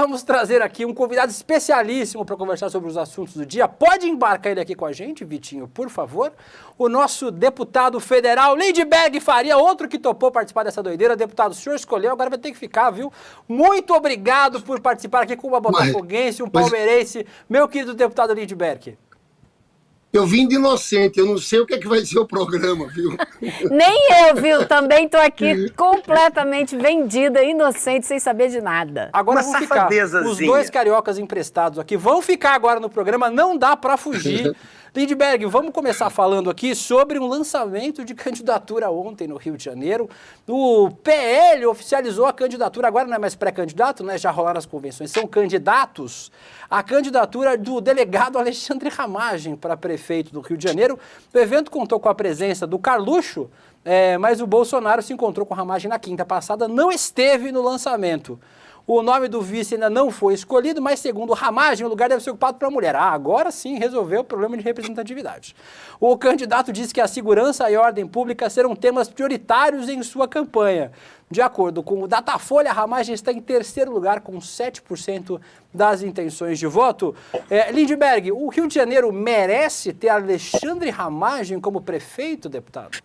vamos trazer aqui um convidado especialíssimo para conversar sobre os assuntos do dia. Pode embarcar ele aqui com a gente, Vitinho, por favor. O nosso deputado federal, Lindbergh Faria, outro que topou participar dessa doideira. Deputado, o senhor escolheu, agora vai ter que ficar, viu? Muito obrigado por participar aqui com uma botafoguense, um palmeirense, meu querido deputado Lindbergh. Eu vim de inocente, eu não sei o que é que vai ser o programa, viu? Nem eu, viu? Também tô aqui completamente vendida, inocente, sem saber de nada. Agora vão ficar os dois cariocas emprestados aqui, vão ficar agora no programa, não dá pra fugir. Lindbergh, vamos começar falando aqui sobre um lançamento de candidatura ontem no Rio de Janeiro. O PL oficializou a candidatura, agora não é mais pré-candidato, né? Já rolaram as convenções, são candidatos. A candidatura do delegado Alexandre Ramagem para prefeito do Rio de Janeiro. O evento contou com a presença do Carluxo, mas o Bolsonaro se encontrou com Ramagem na quinta passada, não esteve no lançamento. O nome do vice ainda não foi escolhido, mas segundo Ramagem, o lugar deve ser ocupado para mulher. Agora sim resolveu o problema de representatividade. O candidato disse que a segurança e a ordem pública serão temas prioritários em sua campanha. De acordo com o Datafolha, Ramagem está em terceiro lugar com 7% das intenções de voto. Lindbergh, o Rio de Janeiro merece ter Alexandre Ramagem como prefeito, deputado?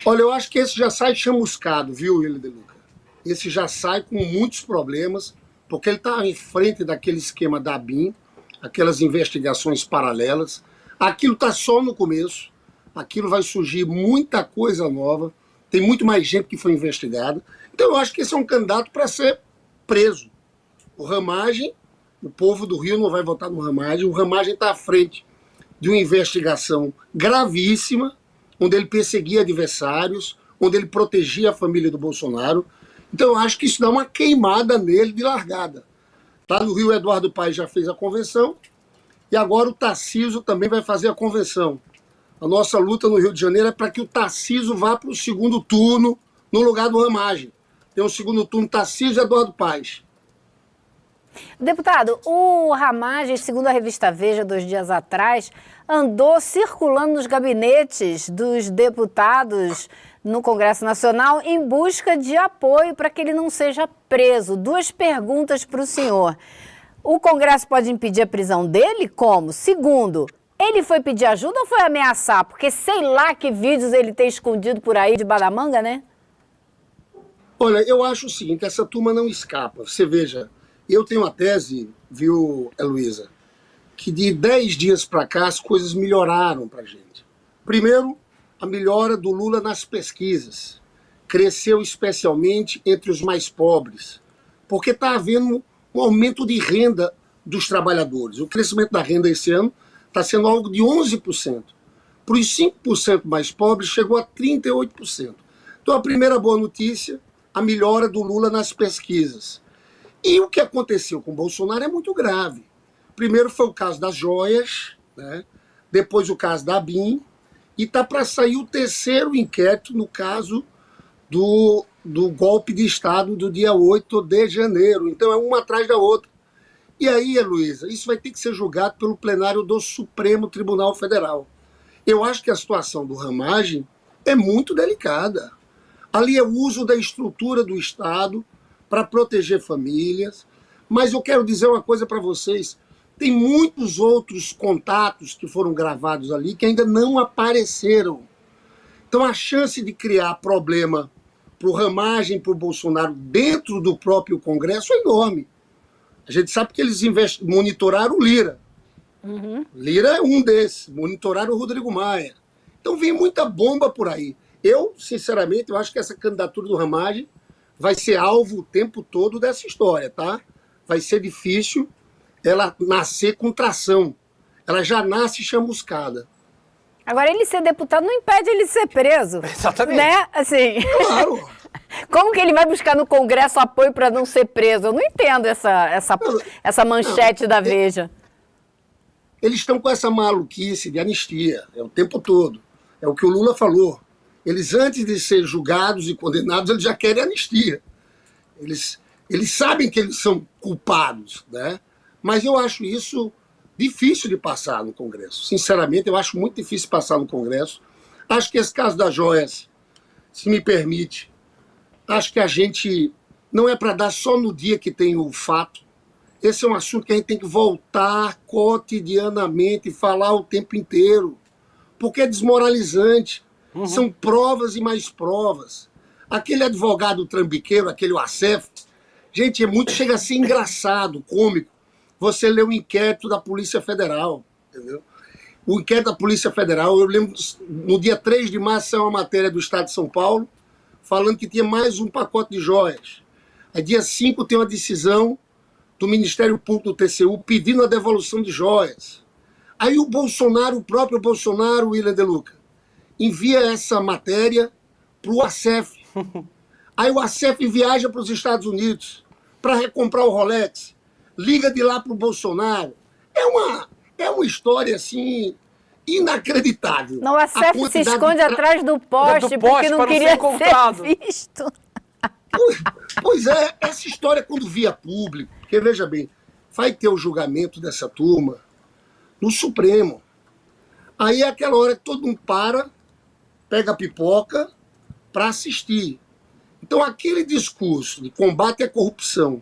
Olha, eu acho que esse já sai chamuscado, viu, William De Luca? Esse já sai com muitos problemas, porque ele está em frente daquele esquema da ABIN, aquelas investigações paralelas. Aquilo está só no começo, aquilo vai surgir muita coisa nova, tem muito mais gente que foi investigada. Então eu acho que esse é um candidato para ser preso. O Ramagem, o povo do Rio não vai votar no Ramagem, o Ramagem está à frente de uma investigação gravíssima, onde ele perseguia adversários, onde ele protegia a família do Bolsonaro. Então eu acho que isso dá uma queimada nele de largada. Lá no Rio, Eduardo Paes já fez a convenção e agora o Tarcísio também vai fazer a convenção. A nossa luta no Rio de Janeiro é para que o Tarcísio vá para o segundo turno no lugar do Ramagem. Tem um segundo turno Tarcísio e Eduardo Paes. Deputado, o Ramagem, segundo a revista Veja, 2 dias atrás, andou circulando nos gabinetes dos deputados no Congresso Nacional em busca de apoio para que ele não seja preso. 2 perguntas para o senhor. O Congresso pode impedir a prisão dele? Como? Segundo, ele foi pedir ajuda ou foi ameaçar? Porque sei lá que vídeos ele tem escondido por aí de badamanga, né? Olha, eu acho o seguinte, essa turma não escapa. Você veja, eu tenho uma tese, viu, Heloísa, que de 10 dias para cá as coisas melhoraram para a gente. Primeiro, a melhora do Lula nas pesquisas. Cresceu especialmente entre os mais pobres, porque está havendo um aumento de renda dos trabalhadores. O crescimento da renda esse ano está sendo algo de 11%. Para os 5% mais pobres, chegou a 38%. Então, a primeira boa notícia, a melhora do Lula nas pesquisas. E o que aconteceu com o Bolsonaro é muito grave. Primeiro foi o caso das joias, né? Depois o caso da ABIN, e está para sair o terceiro inquérito no caso do golpe de Estado do dia 8 de janeiro. Então é uma atrás da outra. E aí, Heloísa, isso vai ter que ser julgado pelo plenário do Supremo Tribunal Federal. Eu acho que a situação do Ramagem é muito delicada. Ali é o uso da estrutura do Estado para proteger famílias. Mas eu quero dizer uma coisa para vocês. Tem muitos outros contatos que foram gravados ali que ainda não apareceram. Então a chance de criar problema para o Ramagem, para o Bolsonaro, dentro do próprio Congresso é enorme. A gente sabe que eles monitoraram o Lira. Uhum. Lira é um desses, monitoraram o Rodrigo Maia. Então vem muita bomba por aí. Eu, sinceramente, eu acho que essa candidatura do Ramagem vai ser alvo o tempo todo dessa história, tá? Vai ser difícil ela nascer com tração. Ela já nasce chamuscada. Agora, ele ser deputado não impede ele de ser preso. Exatamente. Né? Assim, Claro. como que ele vai buscar no Congresso apoio para não ser preso? Eu não entendo essa manchete da Veja. Eles estão com essa maluquice de anistia, é o tempo todo. É o que o Lula falou. Eles, antes de ser julgados e condenados, eles já querem anistia. Eles sabem que eles são culpados, né? Mas eu acho isso difícil de passar no Congresso. Sinceramente, eu acho muito difícil passar no Congresso. Acho que esse caso das joias, se me permite, acho que a gente não é para dar só no dia que tem o fato. esse é um assunto que a gente tem que voltar cotidianamente e falar o tempo inteiro, porque é desmoralizante. São provas e mais provas. Aquele advogado trambiqueiro, aquele Wassef, gente, chega a ser engraçado, cômico, você lê o inquérito da Polícia Federal, entendeu? O inquérito da Polícia Federal, eu lembro, no dia 3 de março, saiu uma matéria do Estado de São Paulo, falando que tinha mais um pacote de joias. Aí, dia 5, tem uma decisão do Ministério Público do TCU pedindo a devolução de joias. Aí o próprio Bolsonaro, William De Luca, envia essa matéria para o Wassef. Aí o Wassef viaja para os Estados Unidos para recomprar o Rolex, liga de lá para o Bolsonaro. É uma história, assim, inacreditável. Não, o Wassef se esconde atrás do poste porque não queria ser visto. Pois é, essa história quando via público, porque veja bem, vai ter o julgamento dessa turma no Supremo. Aí é aquela hora que todo mundo pega a pipoca para assistir. Então aquele discurso de combate à corrupção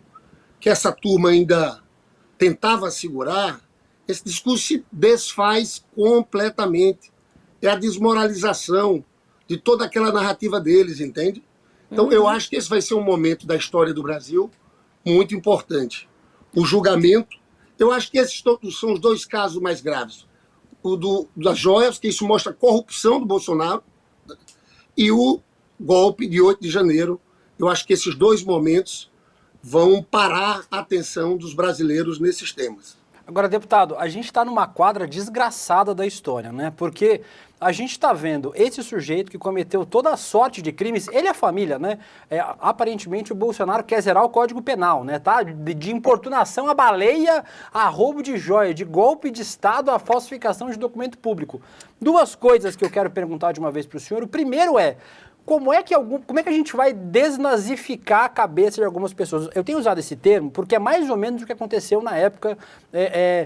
que essa turma ainda tentava segurar, esse discurso se desfaz completamente. É a desmoralização de toda aquela narrativa deles, entende? Então, eu acho que esse vai ser um momento da história do Brasil muito importante. O julgamento, eu acho que esses são os dois casos mais graves. O das joias, que isso mostra a corrupção do Bolsonaro, e o golpe de 8 de janeiro. Eu acho que esses dois momentos vão parar a atenção dos brasileiros nesses temas. Agora, deputado, a gente está numa quadra desgraçada da história, né? Porque a gente está vendo esse sujeito que cometeu toda a sorte de crimes, ele e a família, né? Aparentemente o Bolsonaro quer zerar o Código Penal, né? Tá? De importunação à baleia, a roubo de joia, de golpe de Estado, a falsificação de documento público. Duas coisas que eu quero perguntar de uma vez para o senhor. O primeiro é, como é que a gente vai desnazificar a cabeça de algumas pessoas? Eu tenho usado esse termo porque é mais ou menos o que aconteceu na época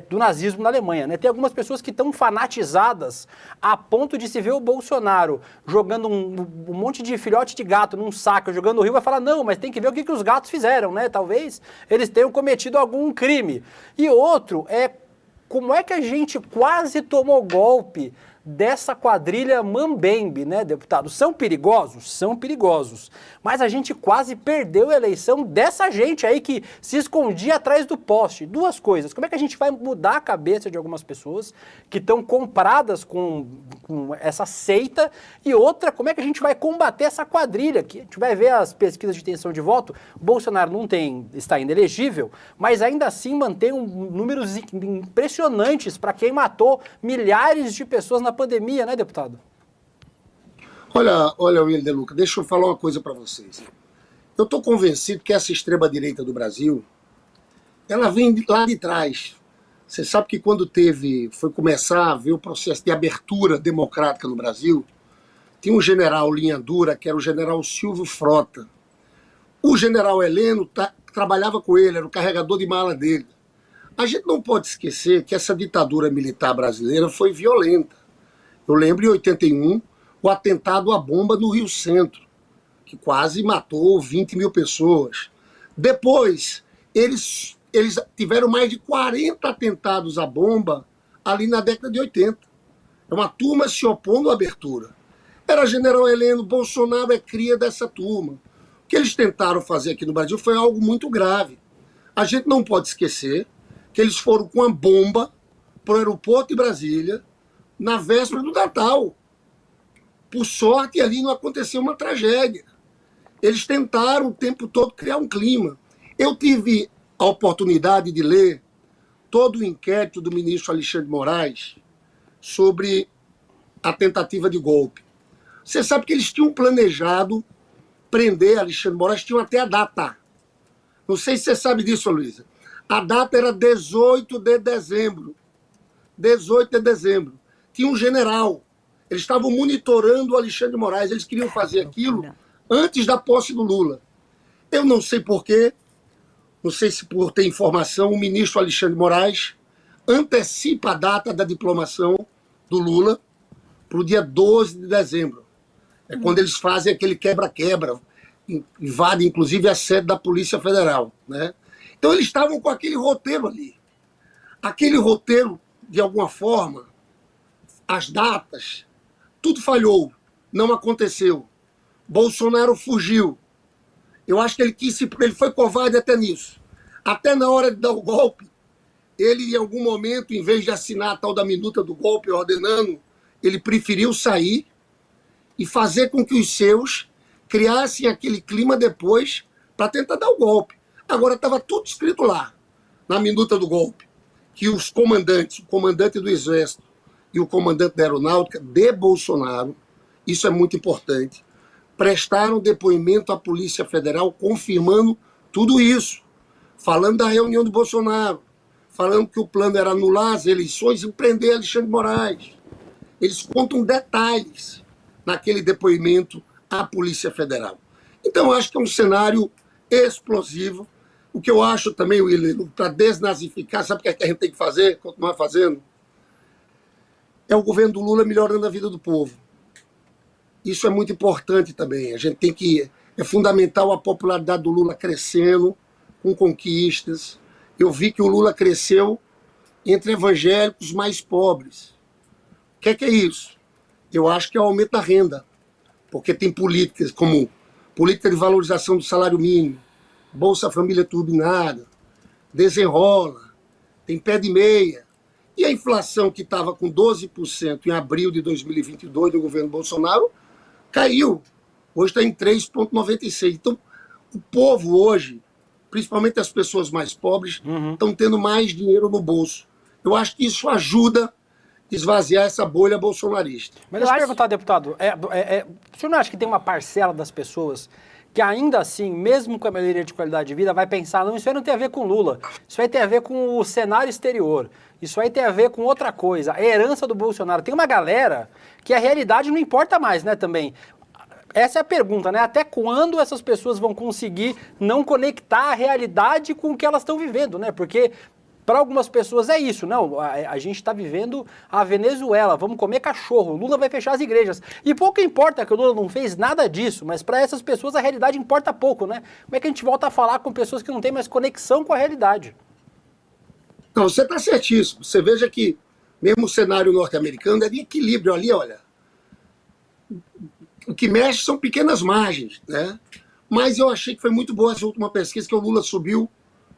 do nazismo na Alemanha, né? Tem algumas pessoas que estão fanatizadas a ponto de se ver o Bolsonaro jogando um monte de filhote de gato num saco, jogando no rio, vai falar, não, mas tem que ver o que os gatos fizeram, né? Talvez eles tenham cometido algum crime. E outro é, como é que a gente quase tomou golpe dessa quadrilha mambembe, né, deputado? São perigosos? São perigosos. Mas a gente quase perdeu a eleição dessa gente aí que se escondia atrás do poste. Duas coisas. Como é que a gente vai mudar a cabeça de algumas pessoas que estão compradas com essa seita? E outra, como é que a gente vai combater essa quadrilha? Que a gente vai ver as pesquisas de intenção de voto. O Bolsonaro está ainda elegível, mas ainda assim mantém números impressionantes para quem matou milhares de pessoas na pandemia, né, deputado? Olha, William De Luca, deixa eu falar uma coisa para vocês. Eu estou convencido que essa extrema-direita do Brasil, ela vem lá de trás. Você sabe que quando foi começar a ver o processo de abertura democrática no Brasil, tinha um general linha dura, que era o general Silvio Frota. O general Heleno trabalhava com ele, era o carregador de mala dele. A gente não pode esquecer que essa ditadura militar brasileira foi violenta. Eu lembro, em 81, o atentado à bomba no Rio Centro, que quase matou 20 mil pessoas. Depois, eles tiveram mais de 40 atentados à bomba ali na década de 80. É uma turma se opondo à abertura. Era general Heleno, Bolsonaro é cria dessa turma. O que eles tentaram fazer aqui no Brasil foi algo muito grave. A gente não pode esquecer que eles foram com a bomba para o aeroporto de Brasília na véspera do Natal. Por sorte, ali não aconteceu uma tragédia. Eles tentaram o tempo todo criar um clima. Eu tive a oportunidade de ler todo o inquérito do ministro Alexandre de Moraes sobre a tentativa de golpe. Você sabe que eles tinham planejado prender Alexandre de Moraes, tinham até a data. Não sei se você sabe disso, Luísa. A data era 18 de dezembro. 18 de dezembro. Tinha um general. Eles estavam monitorando o Alexandre de Moraes. Eles queriam fazer aquilo antes da posse do Lula. Eu não sei porquê, não sei se por ter informação, o ministro Alexandre de Moraes antecipa a data da diplomação do Lula para o dia 12 de dezembro. É quando eles fazem aquele quebra-quebra, invadem inclusive a sede da Polícia Federal, né? Então eles estavam com aquele roteiro ali. Aquele roteiro, de alguma forma, as datas, tudo falhou, não aconteceu. Bolsonaro fugiu. Eu acho que ele foi covarde até nisso. Até na hora de dar o golpe, ele, em algum momento, em vez de assinar a tal da minuta do golpe ordenando, ele preferiu sair e fazer com que os seus criassem aquele clima depois para tentar dar o golpe. Agora estava tudo escrito lá, na minuta do golpe, que os comandantes, o comandante do Exército e o comandante da Aeronáutica de Bolsonaro, isso é muito importante, prestaram depoimento à Polícia Federal confirmando tudo isso, falando da reunião do Bolsonaro, falando que o plano era anular as eleições e prender Alexandre de Moraes. Eles contam detalhes naquele depoimento à Polícia Federal. Então, eu acho que é um cenário explosivo. O que eu acho também, William, para desnazificar, sabe o que a gente tem que fazer, continuar fazendo? É o governo do Lula melhorando a vida do povo. Isso é muito importante também. A gente tem que... É fundamental a popularidade do Lula crescendo, com conquistas. Eu vi que o Lula cresceu entre evangélicos mais pobres. O que é isso? Eu acho que é o aumento da renda. Porque tem políticas como política de valorização do salário mínimo, Bolsa Família turbinada, desenrola, tem pé de meia. E a inflação que estava com 12% em abril de 2022 do governo Bolsonaro caiu. Hoje está em 3,96%. Então, o povo hoje, principalmente as pessoas mais pobres, estão tendo mais dinheiro no bolso. Eu acho que isso ajuda a esvaziar essa bolha bolsonarista. Mas deixa eu perguntar, deputado, o senhor não acha que tem uma parcela das pessoas que ainda assim, mesmo com a melhoria de qualidade de vida, vai pensar, não, isso aí não tem a ver com Lula, isso aí tem a ver com o cenário exterior, isso aí tem a ver com outra coisa, a herança do Bolsonaro. Tem uma galera que a realidade não importa mais, né, também. Essa é a pergunta, né? Até quando essas pessoas vão conseguir não conectar a realidade com o que elas estão vivendo, né? Porque para algumas pessoas é isso, não, a gente está vivendo a Venezuela, vamos comer cachorro, Lula vai fechar as igrejas. E pouco importa que o Lula não fez nada disso, mas para essas pessoas a realidade importa pouco, né? Como é que a gente volta a falar com pessoas que não têm mais conexão com a realidade? Não, você está certíssimo. Você veja que mesmo o cenário norte-americano é de equilíbrio ali, olha. O que mexe são pequenas margens, né? Mas eu achei que foi muito boa essa última pesquisa, que o Lula subiu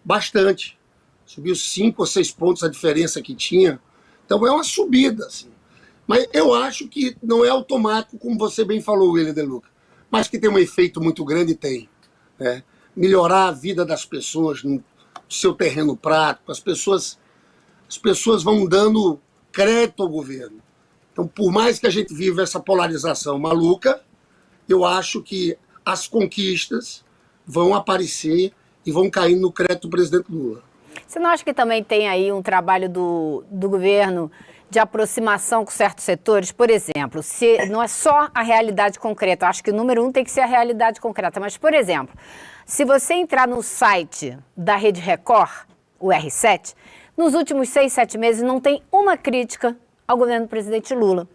bastante. Subiu 5 ou 6 pontos a diferença que tinha. Então é uma subida, assim. Mas eu acho que não é automático, como você bem falou, William De Luca. Mas que tem um efeito muito grande, tem. Né? Melhorar a vida das pessoas no seu terreno prático. As pessoas vão dando crédito ao governo. Então, por mais que a gente viva essa polarização maluca, eu acho que as conquistas vão aparecer e vão cair no crédito do presidente Lula. Você não acha que também tem aí um trabalho do governo de aproximação com certos setores? Por exemplo, se não é só a realidade concreta, eu acho que o número 1 tem que ser a realidade concreta, mas, por exemplo, se você entrar no site da Rede Record, o R7, nos últimos 6, 7 meses não tem uma crítica ao governo do presidente Lula.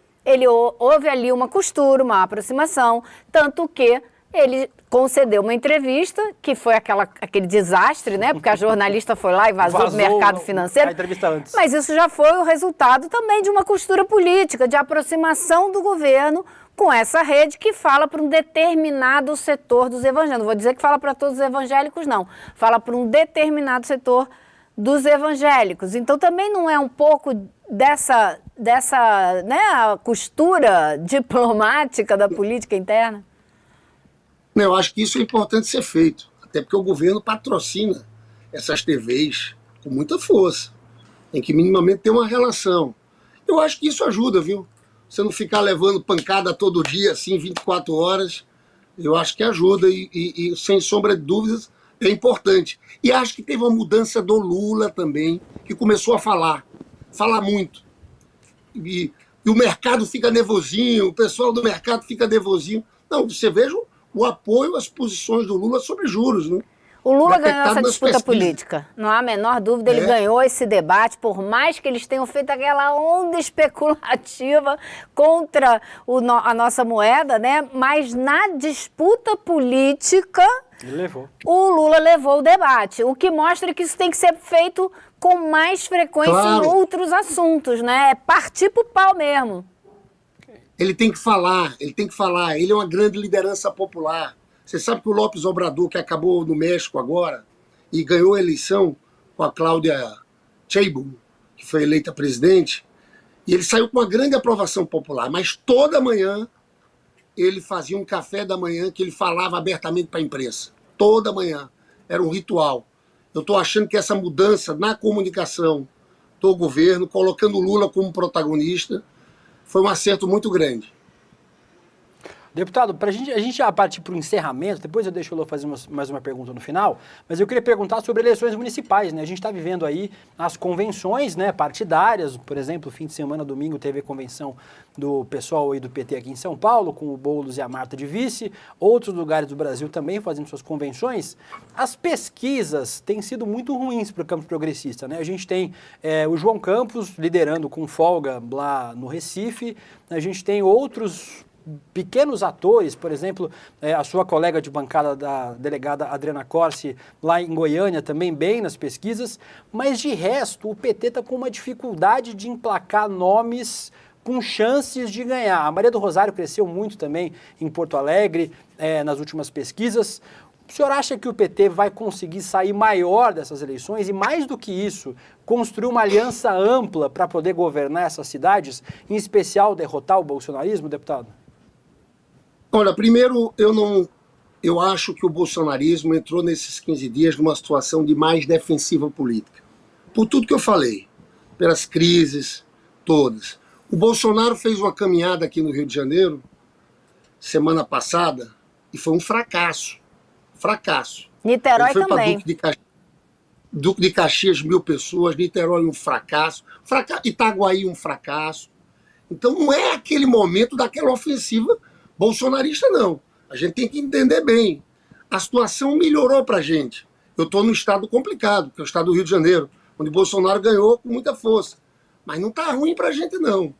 Houve ali uma costura, uma aproximação, tanto que ele concedeu uma entrevista, que foi aquele desastre, né? Porque a jornalista foi lá e vazou do mercado financeiro. A entrevista antes. Mas isso já foi o resultado também de uma costura política, de aproximação do governo com essa rede que fala para um determinado setor dos evangélicos. Não vou dizer que fala para todos os evangélicos, não. Fala para um determinado setor dos evangélicos. Então também não é um pouco dessa né, costura diplomática da política interna? Eu acho que isso é importante ser feito, até porque o governo patrocina essas TVs com muita força. Tem que minimamente ter uma relação. Eu acho que isso ajuda, viu? Você não ficar levando pancada todo dia, assim, 24 horas, eu acho que ajuda e sem sombra de dúvidas, é importante. E acho que teve uma mudança do Lula também, que começou a falar muito. E o mercado fica nervosinho, o pessoal do mercado fica nervosinho. Não, você veja o apoio às posições do Lula sobre juros, né? O Lula ganhou detectado essa nas disputa pesquisas. política, não há a menor dúvida, ele ganhou esse debate, por mais que eles tenham feito aquela onda especulativa contra a nossa moeda, né? Mas na disputa política, o Lula levou o debate, o que mostra que isso tem que ser feito com mais frequência em outros assuntos, né? É partir pro pau mesmo. Ele tem que falar, ele é uma grande liderança popular. Você sabe que o López Obrador, que acabou no México agora, e ganhou a eleição com a Cláudia Sheinbaum, que foi eleita presidente, e ele saiu com uma grande aprovação popular, mas toda manhã ele fazia um café da manhã que ele falava abertamente para a imprensa. Toda manhã. Era um ritual. Eu estou achando que essa mudança na comunicação do governo, colocando o Lula como protagonista, foi um acerto muito grande. Deputado, a gente já partir para o encerramento, depois eu deixo o Lô fazer mais uma pergunta no final, mas eu queria perguntar sobre eleições municipais, né? A gente está vivendo aí as convenções, né, partidárias, por exemplo, fim de semana, domingo, teve a convenção do pessoal aí do PT aqui em São Paulo, com o Boulos e a Marta de vice, outros lugares do Brasil também fazendo suas convenções. As pesquisas têm sido muito ruins para o campo progressista, né? A gente tem o João Campos liderando com folga lá no Recife, a gente tem outros pequenos atores, por exemplo, a sua colega de bancada da delegada Adriana Corsi, lá em Goiânia, também bem nas pesquisas, mas de resto o PT está com uma dificuldade de emplacar nomes com chances de ganhar. A Maria do Rosário cresceu muito também em Porto Alegre, nas últimas pesquisas. O senhor acha que o PT vai conseguir sair maior dessas eleições e, mais do que isso, construir uma aliança ampla para poder governar essas cidades, em especial derrotar o bolsonarismo, deputado? Olha, primeiro, eu acho que o bolsonarismo entrou nesses 15 dias numa situação de mais defensiva política. Por tudo que eu falei, pelas crises todas. O Bolsonaro fez uma caminhada aqui no Rio de Janeiro, semana passada, e foi um fracasso. Fracasso. Niterói Ele foi também. Para Duque de Caxias, 1.000 pessoas, Niterói um fracasso, Itaguaí um fracasso. Então não é aquele momento daquela ofensiva bolsonarista, não. A gente tem que entender bem. A situação melhorou para a gente. Eu estou num estado complicado, que é o estado do Rio de Janeiro, onde Bolsonaro ganhou com muita força. Mas não está ruim para a gente, não.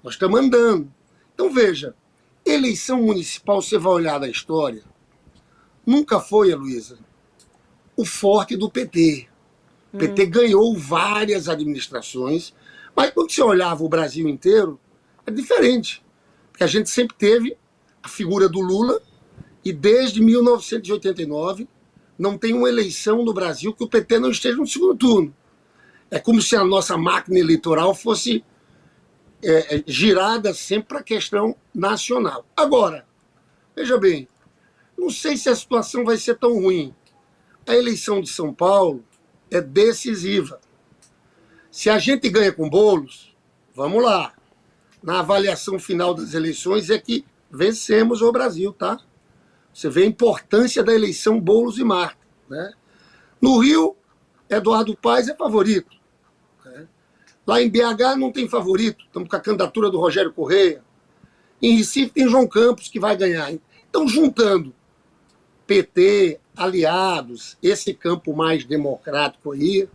Nós estamos andando. Então, veja, eleição municipal, você vai olhar da história, nunca foi, Heloísa, o forte do PT. O PT ganhou várias administrações, mas quando você olhava o Brasil inteiro, é diferente. Porque a gente sempre teve a figura do Lula, e desde 1989 não tem uma eleição no Brasil que o PT não esteja no segundo turno. É como se a nossa máquina eleitoral fosse girada sempre para a questão nacional. Agora, veja bem, não sei se a situação vai ser tão ruim. A eleição de São Paulo é decisiva. Se a gente ganha com Boulos, vamos lá. Na avaliação final das eleições é que vencemos o Brasil, tá? Você vê a importância da eleição Boulos e Marta, né? No Rio, Eduardo Paes é favorito, né? Lá em BH não tem favorito, estamos com a candidatura do Rogério Correia. Em Recife tem João Campos, que vai ganhar. Então, juntando PT, aliados, esse campo mais democrático aí,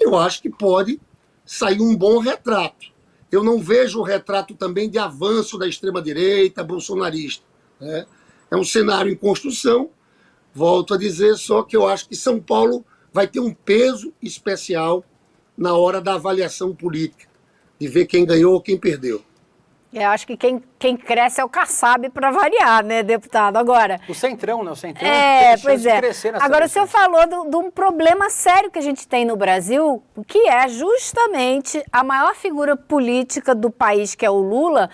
eu acho que pode sair um bom retrato. Eu não vejo o retrato também de avanço da extrema-direita bolsonarista, né? É um cenário em construção, volto a dizer, só que eu acho que São Paulo vai ter um peso especial na hora da avaliação política, de ver quem ganhou ou quem perdeu. Eu acho que quem cresce é o Kassab para variar, né, deputado? Agora... O Centrão, né? O Centrão tem chance de crescer nessa Agora, eleição. o senhor falou de um problema sério que a gente tem no Brasil, que é justamente a maior figura política do país, que é o Lula,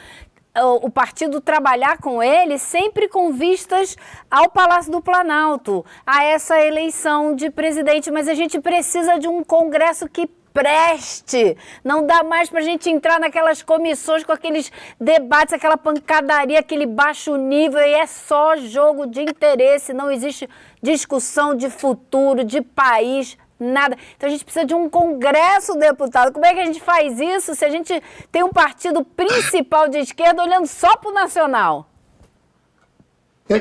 o partido trabalhar com ele sempre com vistas ao Palácio do Planalto, a essa eleição de presidente, mas a gente precisa de um Congresso que preste. Não dá mais para a gente entrar naquelas comissões com aqueles debates, aquela pancadaria, aquele baixo nível, e é só jogo de interesse, não existe discussão de futuro, de país, nada. Então a gente precisa de um Congresso, deputado. Como é que a gente faz isso se a gente tem um partido principal de esquerda olhando só para o nacional?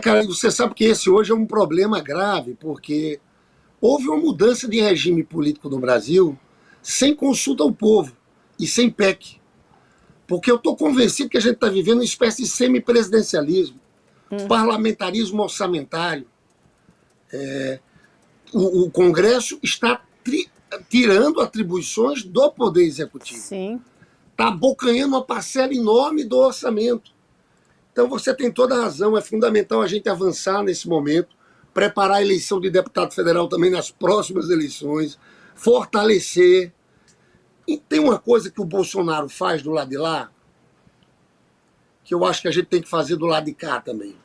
Cara, você sabe que esse hoje é um problema grave, porque houve uma mudança de regime político no Brasil sem consulta ao povo e sem PEC. Porque eu estou convencido que a gente está vivendo uma espécie de semipresidencialismo, parlamentarismo orçamentário. O Congresso está tirando atribuições do Poder Executivo. Sim. Está abocanhando uma parcela enorme do orçamento. Então você tem toda a razão, é fundamental a gente avançar nesse momento, preparar a eleição de deputado federal também nas próximas eleições, fortalecer. E tem uma coisa que o Bolsonaro faz do lado de lá, que eu acho que a gente tem que fazer do lado de cá também.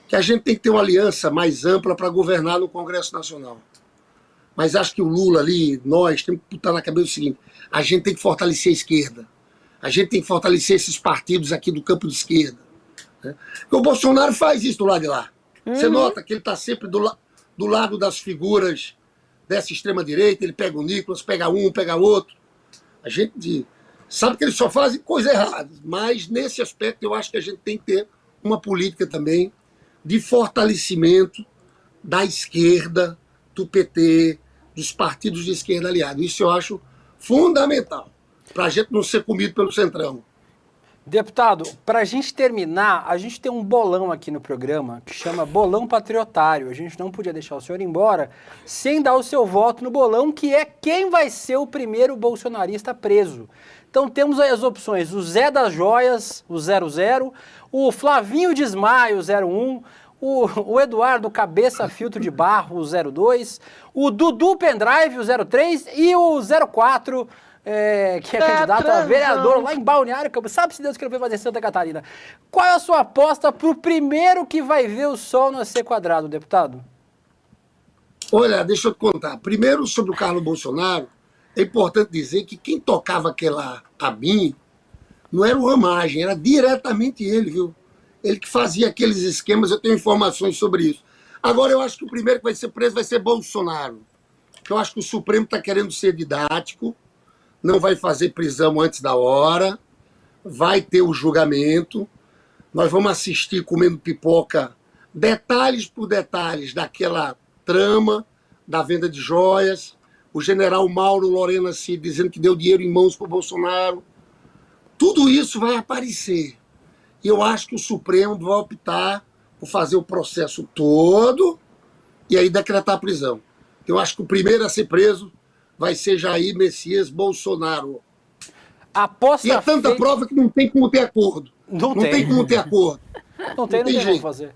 Que a gente tem que ter uma aliança mais ampla para governar no Congresso Nacional. Mas acho que o Lula ali, nós, temos que botar na cabeça o seguinte, a gente tem que fortalecer a esquerda. A gente tem que fortalecer esses partidos aqui do campo de esquerda. Né? Porque o Bolsonaro faz isso do lado de lá. Você nota que ele está sempre do lado das figuras dessa extrema-direita, ele pega o Nicolas, pega um, pega outro. A gente sabe que eles só fazem coisas erradas, mas nesse aspecto eu acho que a gente tem que ter uma política também de fortalecimento da esquerda, do PT, dos partidos de esquerda aliados. Isso eu acho fundamental, para a gente não ser comido pelo Centrão. Deputado, para a gente terminar, a gente tem um bolão aqui no programa que chama Bolão Patriotário. A gente não podia deixar o senhor embora sem dar o seu voto no bolão, que é quem vai ser o primeiro bolsonarista preso. Então temos aí as opções: o Zé das Joias, o 00, o Flavinho Desmaio, 01, o Eduardo Cabeça Filtro de Barro, o 02, o Dudu Pendrive, o 03 e o 04, que é candidato a vereador lá em Balneário Camboriú. Sabe-se Deus que ele vai fazer Santa Catarina. Qual é a sua aposta para o primeiro que vai ver o sol nascer quadrado, deputado? Olha, deixa eu te contar. Primeiro, sobre o Carlos Bolsonaro, é importante dizer que quem tocava aquela ABIN não era o Ramagem, era diretamente ele, viu? Ele que fazia aqueles esquemas, eu tenho informações sobre isso. Agora, eu acho que o primeiro que vai ser preso vai ser Bolsonaro. Eu acho que o Supremo está querendo ser didático, não vai fazer prisão antes da hora, vai ter o julgamento, nós vamos assistir comendo pipoca, detalhes por detalhes daquela trama da venda de joias, o general Mauro Lorena Cid dizendo que deu dinheiro em mãos para o Bolsonaro. Tudo isso vai aparecer. E eu acho que o Supremo vai optar por fazer o processo todo e aí decretar a prisão. Eu acho que o primeiro a ser preso vai ser Jair Messias Bolsonaro. Aposta e é tanta prova que não tem como ter acordo. Não tem como ter acordo. Não tem jeito como fazer.